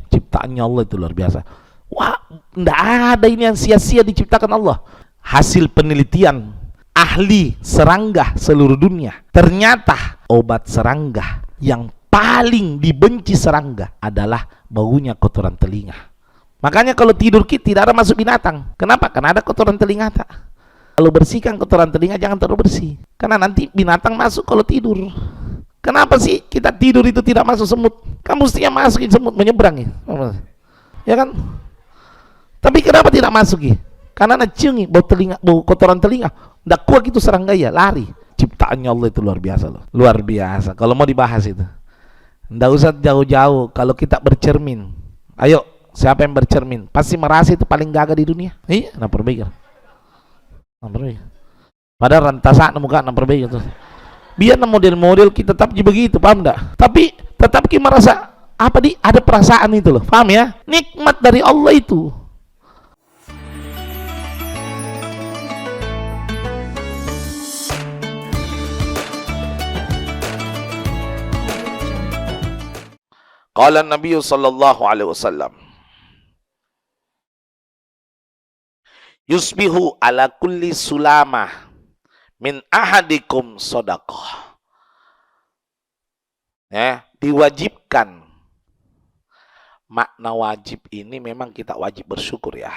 Ciptaannya Allah itu luar biasa. Wah, tidak ada ini yang sia-sia diciptakan Allah. Hasil penelitian ahli serangga seluruh dunia, ternyata obat serangga yang paling dibenci serangga adalah baunya kotoran telinga. Makanya kalau tidur kita tidak ada masuk binatang. Kenapa? Karena ada kotoran telinga tak. Kalau bersihkan kotoran telinga jangan terlalu bersih, karena nanti binatang masuk kalau tidur. Kenapa sih kita tidur itu tidak masuk semut? Kamu mestinya masukin semut menyeberang ya kan? Tapi kenapa tidak masuk? Karena cium bau telinga, bau kotoran telinga. Nggak kuat itu serangga ya, lari. Ciptaannya Allah itu luar biasa loh. Luar biasa. Kalau mau dibahas itu, nggak usah jauh-jauh. Kalau kita bercermin, ayo, siapa yang bercermin? Pasti merasa itu paling gagah di dunia. Iya, nah perbaiki. Padahal rantasan muka nah perbaiki itu. Biar model-model kita tetap begitu, paham enggak? Tapi tetap kita merasa apa ada perasaan itu loh, paham ya? Nikmat dari Allah itu. Qala Nabi sallallahu alaihi wasallam, yusbihu ala kulli sulamah min ahadikum sadaqah. Diwajibkan. Makna wajib ini memang kita wajib bersyukur ya.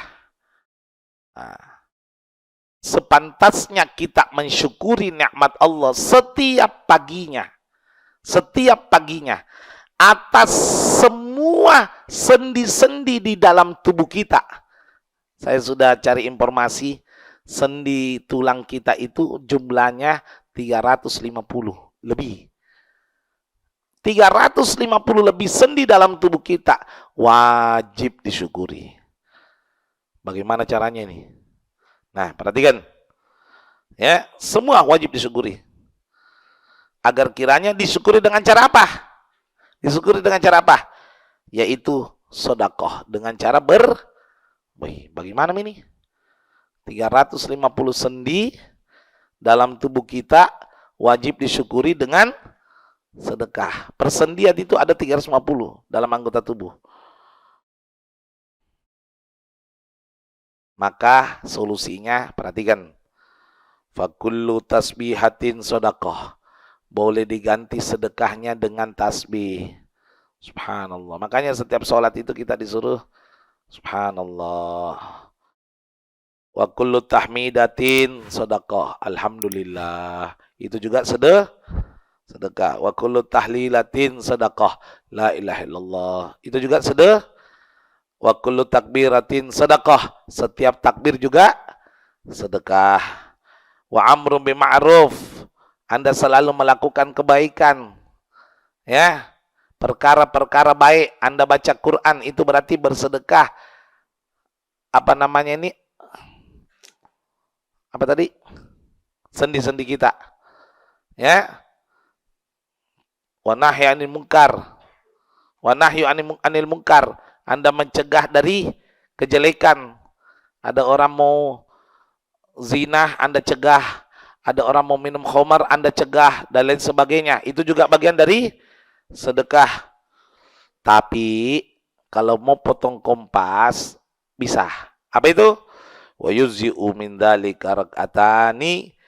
Sepantasnya kita mensyukuri nikmat Allah setiap paginya. Setiap paginya. Atas semua sendi-sendi di dalam tubuh kita. Saya sudah cari informasi, sendi tulang kita itu jumlahnya 350 lebih. 350 lebih sendi dalam tubuh kita wajib disyukuri. Bagaimana caranya ini? Nah, perhatikan. Ya, semua wajib disyukuri. Agar kiranya disyukuri dengan cara apa? Disyukuri dengan cara apa? Yaitu sedekah, dengan cara bagaimana ini? 350 sendi dalam tubuh kita wajib disyukuri dengan sedekah. Persendian itu ada 350 dalam anggota tubuh. Maka solusinya perhatikan. Fakullu tasbihatin sedekah. Boleh diganti sedekahnya dengan tasbih. Subhanallah. Makanya setiap sholat itu kita disuruh subhanallah. Wa kullu tahmidatin sedekah. Alhamdulillah. Itu juga sedekah. Wa kullu tahlilatin sedekah. La ilaha illallah. Itu juga sedekah. Wa kullu takbiratin sedekah. Setiap takbir juga sedekah. Wa amrun bima'ruf. Anda selalu melakukan kebaikan. Ya. Perkara-perkara baik. Anda baca Quran itu berarti bersedekah. Apa namanya ini? Apa tadi? Sendi-sendi kita. Ya. Wa nahyi 'anil munkar. Wa nahyu 'anil munkar. Anda mencegah dari kejelekan. Ada orang mau zina, Anda cegah. Ada orang mau minum khamar, Anda cegah, dan lain sebagainya. Itu juga bagian dari sedekah. Tapi kalau mau potong kompas bisa. Apa itu? Wa yuzzi'u min dzalika rak'atani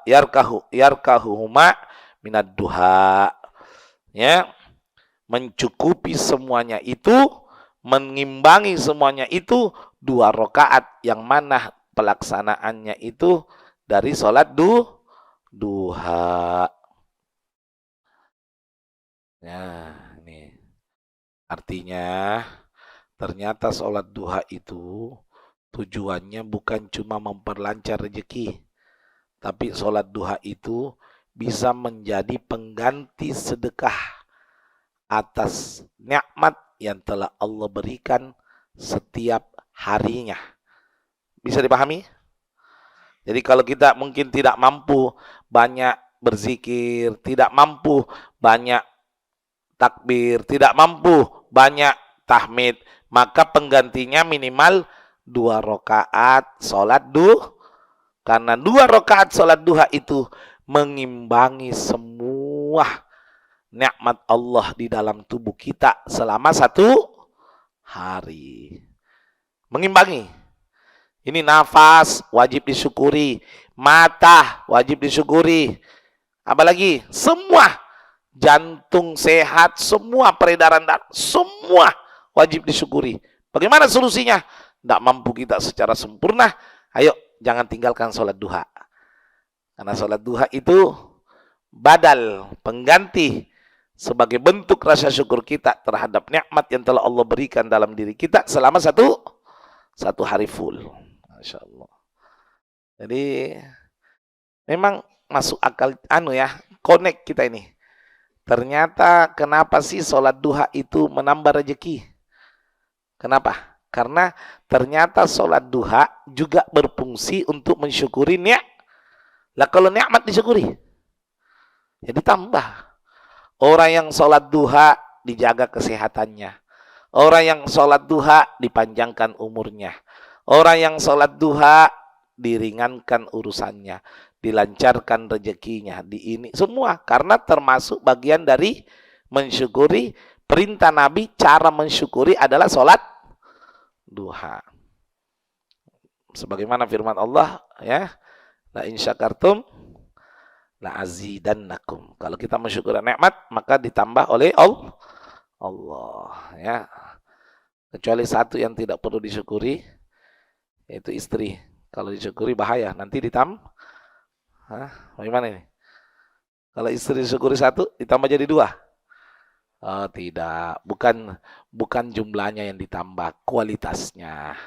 yarkahuhuma minad duha. Ya. Mencukupi semuanya itu, mengimbangi semuanya itu 2 rakaat, yang mana pelaksanaannya itu dari sholat duha. Nah, ini artinya ternyata sholat duha itu tujuannya bukan cuma memperlancar rezeki, tapi sholat duha itu bisa menjadi pengganti sedekah atas nikmat yang telah Allah berikan setiap harinya. Bisa dipahami? Jadi kalau kita mungkin tidak mampu banyak berzikir, tidak mampu banyak takbir, tidak mampu banyak tahmid, maka penggantinya minimal 2 rakaat sholat duha. Karena 2 rakaat sholat duha itu mengimbangi semua nikmat Allah di dalam tubuh kita selama 1 hari. Mengimbangi. Ini nafas wajib disyukuri, mata wajib disyukuri. Apalagi semua, jantung sehat, semua peredaran darah, semua wajib disyukuri. Bagaimana solusinya? Tidak mampu kita secara sempurna, ayo jangan tinggalkan sholat duha. Karena sholat duha itu badal, pengganti sebagai bentuk rasa syukur kita terhadap nikmat yang telah Allah berikan dalam diri kita selama satu hari full. Masya Allah. Jadi memang masuk akal connect kita ini. Ternyata kenapa sih sholat duha itu menambah rezeki? Kenapa? Karena ternyata sholat duha juga berfungsi untuk mensyukuri nikmat. Lah kalau nikmat disyukuri, ya ditambah. Orang yang sholat duha dijaga kesehatannya. Orang yang sholat duha dipanjangkan umurnya. Orang yang sholat duha diringankan urusannya, dilancarkan rezekinya, ini semua karena termasuk bagian dari mensyukuri. Perintah Nabi, cara mensyukuri adalah sholat duha. Sebagaimana firman Allah, ya, la in syakartum la azidannakum. Kalau kita mensyukuri nikmat, maka ditambah oleh Allah, ya. Kecuali satu yang tidak perlu disyukuri, yaitu istri. Kalau disyukuri bahaya, nanti bagaimana ini? Kalau istri disyukuri 1, ditambah jadi 2. Oh, tidak, bukan jumlahnya yang ditambah, kualitasnya.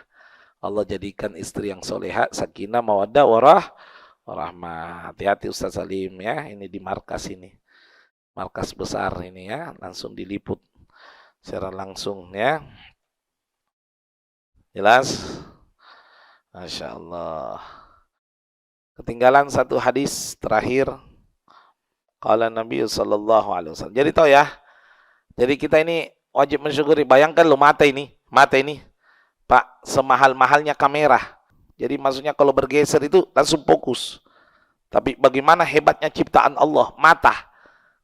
Allah jadikan istri yang soleha, sakinah, mawaddah, warahmah. Hati-hati Ustaz Salim, ya. Ini di markas ini, markas besar ini, ya, langsung diliput secara langsung, ya. Jelas? Masya Allah. Ketinggalan satu hadis terakhir. Qala Nabi sallallahu alaihi wasallam. Jadi tahu ya. Jadi kita ini wajib mensyukuri. Bayangkan lo mata ini, Pak, semahal-mahalnya kamera. Jadi maksudnya kalau bergeser itu langsung fokus. Tapi bagaimana hebatnya ciptaan Allah, mata.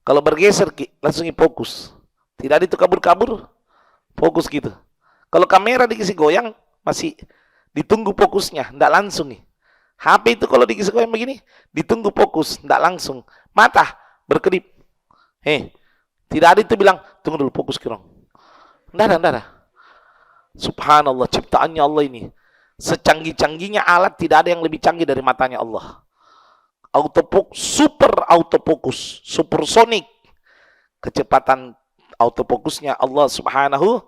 Kalau bergeser langsung fokus. Tidak ada itu kabur-kabur. Fokus gitu. Kalau kamera dikasih goyang masih ditunggu fokusnya, tidak langsung nih. HP itu kalau dikasih goyang begini, ditunggu fokus, tidak langsung. Mata berkedip. Tidak ada itu bilang, tunggu dulu fokus kirong. Tidak ada. Subhanallah, ciptaannya Allah ini. Secanggih-canggihnya alat, tidak ada yang lebih canggih dari matanya Allah. Super autofocus, supersonik. Kecepatan autofokusnya Allah Subhanahu.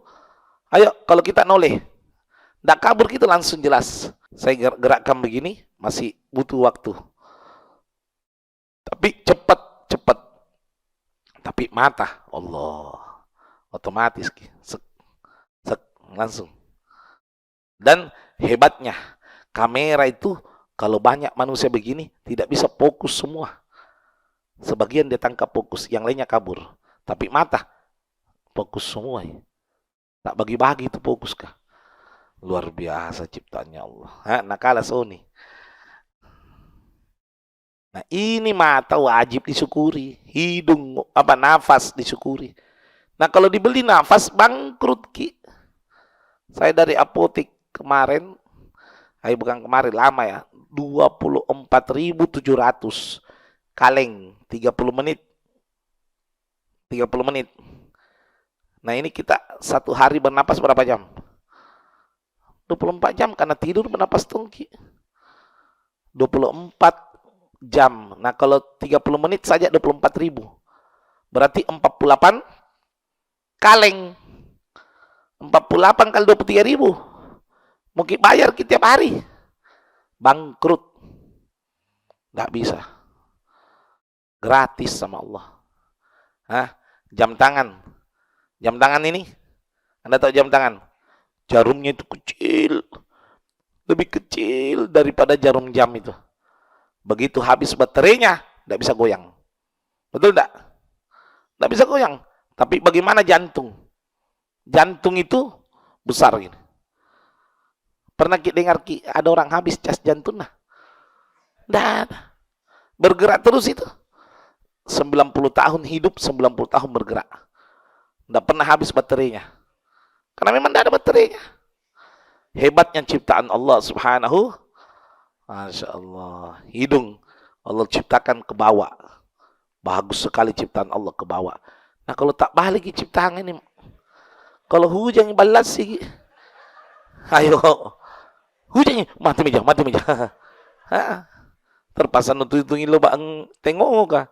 Ayo, kalau kita noleh, tidak kabur gitu langsung jelas. Saya gerakkan begini, masih butuh waktu. Tapi cepat. Tapi mata, Allah, otomatis. Langsung. Dan hebatnya, kamera itu kalau banyak manusia begini, tidak bisa fokus semua. Sebagian dia tangkap fokus, yang lainnya kabur. Tapi mata, fokus semua. Tak bagi-bagi itu fokus kah? Luar biasa ciptaannya Allah. Nah kalah Sony. Nah ini mata wajib disyukuri. Hidung, nafas disyukuri. Nah kalau dibeli nafas bangkrut ki. Saya dari apotek kemarin, bukan kemarin, lama ya, 24.700 kaleng 30 menit. Nah ini kita satu hari bernapas berapa jam? 24 jam karena tidur bernapas tungki. 24 jam. Nah kalau 30 menit saja 24.000. Berarti 48 kaleng. 48 kali 23.000. Mungkin bayar kita tiap hari. Bangkrut. Nggak bisa. Gratis sama Allah. Jam tangan. Jam tangan ini. Anda tahu jam tangan? Jarumnya itu kecil. Lebih kecil daripada jarum jam itu. Begitu habis baterainya, nggak bisa goyang. Betul nggak? Nggak bisa goyang. Tapi bagaimana jantung? Jantung itu besar gitu. Pernah kita dengar ada orang habis cas jantung? Nah, bergerak terus itu. 90 tahun hidup, 90 tahun bergerak. Tidak pernah habis baterainya. Karena memang tidak ada baterainya. Hebatnya ciptaan Allah subhanahu. Masya Allah. Hidung Allah ciptakan ke bawah. Bagus sekali ciptaan Allah ke bawah. Nah kalau tak balik ciptaan ini. Kalau hujan balas sih. Ayo. Hujannya mati meja. Terpasang nutu-nutu lo bang tengok kah?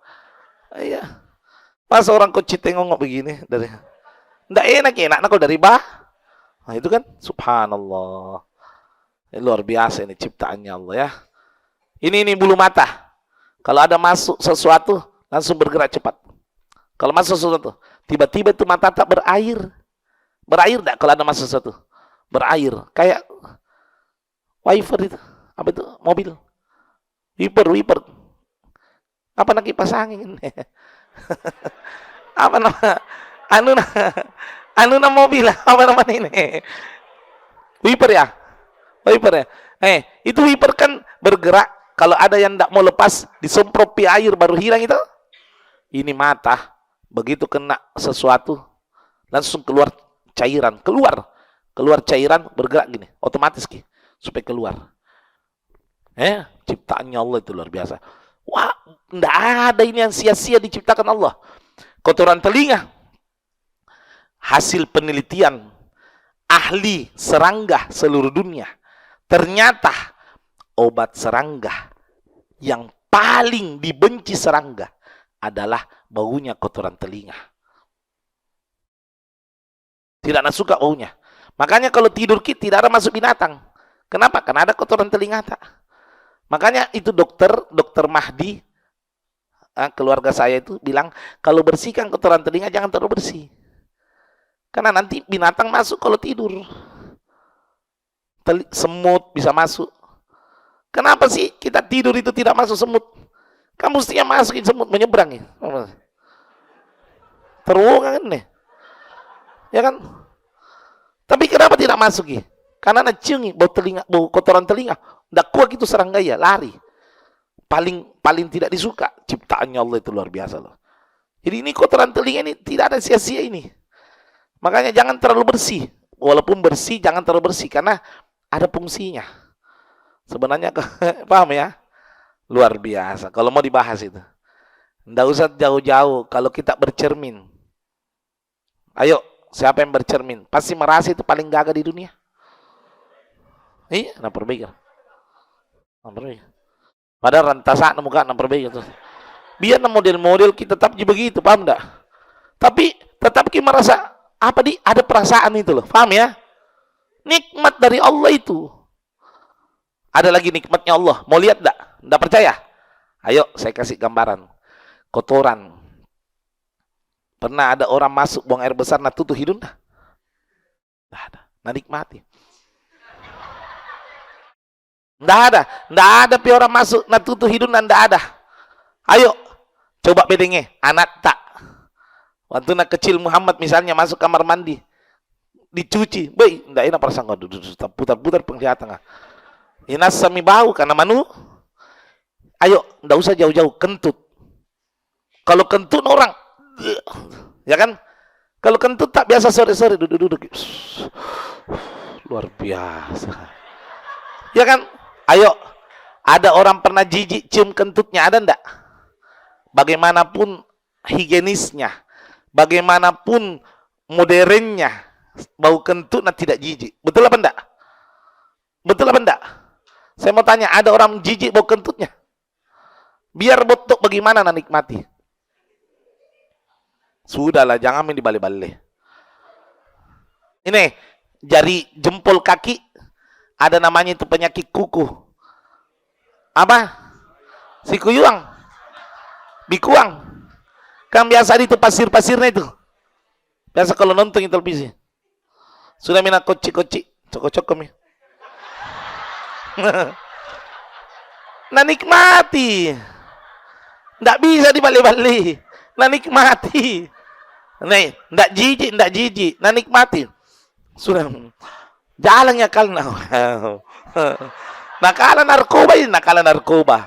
Iya. Masa orang kecil tengok begini dari. Nggak enak kalau dari bah. Nah itu kan subhanallah. Ini luar biasa ini ciptaannya Allah ya. Ini bulu mata. Kalau ada masuk sesuatu langsung bergerak cepat. Kalau masuk sesuatu, tiba-tiba itu mata tak berair. Berair enggak kalau ada masuk sesuatu? Berair. Kayak wiper itu. Apa itu? Mobil. Wiper. Apa nak kipas angin? Apa nama? Anu nama mobil. Apa namanya ini? Wiper ya? Itu wiper kan bergerak. Kalau ada yang tidak mau lepas, disemprot air baru hilang itu. Ini mata. Begitu kena sesuatu, langsung keluar cairan. Keluar cairan, bergerak gini. Otomatis supaya keluar. Ciptaannya Allah itu luar biasa. Wah, tidak ada ini yang sia-sia diciptakan Allah. Kotoran telinga. Hasil penelitian ahli serangga seluruh dunia. Ternyata obat serangga yang paling dibenci serangga adalah baunya kotoran telinga. Tidak nak suka baunya. Makanya kalau tidur kita tidak ada masuk binatang. Kenapa? Karena ada kotoran telinga tak. Makanya itu dokter Mahdi, keluarga saya itu bilang, kalau bersihkan kotoran telinga jangan terlalu bersih. Karena nanti binatang masuk kalau tidur. Semut bisa masuk. Kenapa sih kita tidur itu tidak masuk semut? Kamu mestinya masukin semut menyeberang ya. Terowongan nih. Ya kan? Tapi kenapa tidak masuk ya? Karena nacium bau kotoran telinga. Nggak kuat itu serangga ya, lari. Paling tidak disuka. Ciptaannya Allah itu luar biasa loh. Jadi ini kotoran telinga ini tidak ada sia-sia ini. Makanya jangan terlalu bersih. Walaupun bersih, jangan terlalu bersih. Karena ada fungsinya. Sebenarnya, paham ya? Luar biasa. Kalau mau dibahas itu. Nggak usah jauh-jauh. Kalau kita bercermin. Ayo, siapa yang bercermin? Pasti merasa itu paling gagah di dunia. Iya, nak perbaikan. Padahal rantasan muka nak perbaikan tuh. Biar model-model kita tetap begitu, paham enggak? Tapi tetap kita merasa ada perasaan itu loh, paham ya? Nikmat dari Allah itu. Ada lagi nikmatnya Allah. Mau lihat enggak? Enggak percaya? Ayo saya kasih gambaran. Kotoran. Pernah ada orang masuk buang air besar nah tutup hidung dah? Enggak ada. Nah nikmati. Enggak ada pi orang masuk nah tutup hidung nah enggak ada. Ayo coba bedenge anak tak. Waktu nak kecil Muhammad misalnya masuk kamar mandi dicuci, boy, enggak enak perasaan putar-putar penglihatan. Inas sami bau karena manu. Ayo, enggak usah jauh-jauh kentut. Kalau kentut orang ya kan? Kalau kentut tak biasa sore-sore duduk-duduk. Luar biasa. Ya kan? Ayo, ada orang pernah jijik cium kentutnya, ada enggak? Bagaimanapun higienisnya, bagaimanapun modernnya, bau kentut nah tidak jijik. Betul apa enggak? Betul apa enggak? Saya mau tanya, ada orang jijik bau kentutnya? Biar botok bagaimana nah nikmati? Sudahlah, jangan main dibalik-balik. Ini jari jempol kaki ada namanya itu penyakit kuku. Apa? Sikuyuang. Bikuang. Kan biasa itu pasir-pasirnya itu. Biasa kalau nonton di televisi. Sudah minat koci-koci, cokok-cokok ya. Nah nikmati. Nggak bisa dibalik-balik. Nah nikmati. Nih, nggak jijik. Nah nikmati. Sudah. Jalan ya kal nakala narkoba.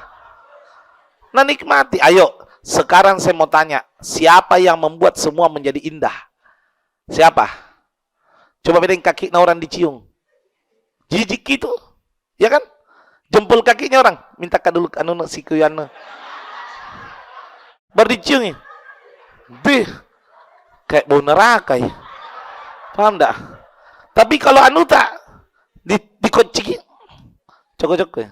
Nah nikmati. Ayo, Sekarang saya mau tanya, siapa yang membuat semua menjadi indah? Siapa? Coba bedain kaki orang dicium. Jijik gitu. Ya kan? Jempol kakinya orang. Minta dulu anu si kuyana. Baru dicium. Bih. Kayak bau neraka ya. Paham tak? Tapi kalau anu tak dikociki. Cok-cok ya.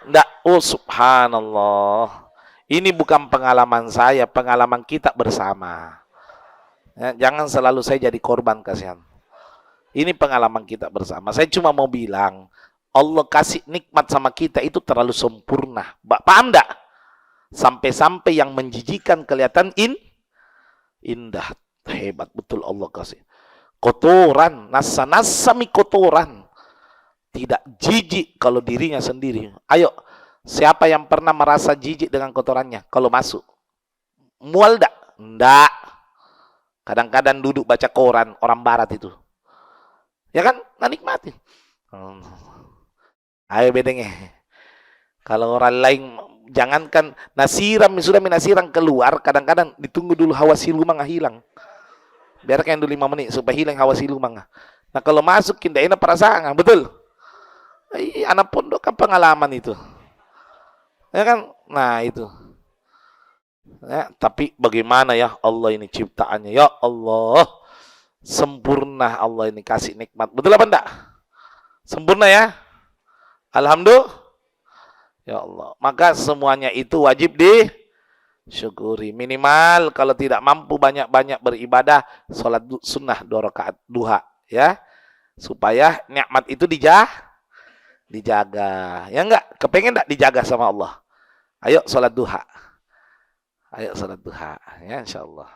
Nggak, oh subhanallah. Ini bukan pengalaman saya, pengalaman kita bersama. Ya, jangan selalu saya jadi korban, kasihan. Ini pengalaman kita bersama. Saya cuma mau bilang, Allah kasih nikmat sama kita itu terlalu sempurna. Paham nggak? Sampai-sampai yang menjijikan kelihatan indah. Hebat betul Allah kasih. Kotoran, nasa-nasami kotoran. Tidak jijik kalau dirinya sendiri. Ayo, siapa yang pernah merasa jijik dengan kotorannya kalau masuk? Mual enggak? Enggak. Kadang-kadang duduk baca koran orang barat itu. Ya kan? Nah, nikmatin. Ayo bedengnya. Kalau orang lain, jangankan nasiram, sudah nasiram keluar, kadang-kadang ditunggu dulu hawa siluman hilang. Biarkan dulu 5 menit supaya hilang hawa siluman. Nah kalau masuk tidak enak perasaan, betul? Anak pondok kan pengalaman itu, ya kan? Nah itu, ya, tapi bagaimana ya Allah ini ciptaannya, ya Allah, sempurna Allah ini kasih nikmat, betul apa enggak? Sempurna ya, alhamdulillah, ya Allah. Maka semuanya itu wajib disyukuri. Minimal kalau tidak mampu banyak-banyak beribadah, sholat sunnah 2 rakaat duha, ya, supaya nikmat itu dijaga. Ya enggak? Kepengen enggak dijaga sama Allah? Ayo sholat duha. Ayo sholat duha. Ya insya Allah.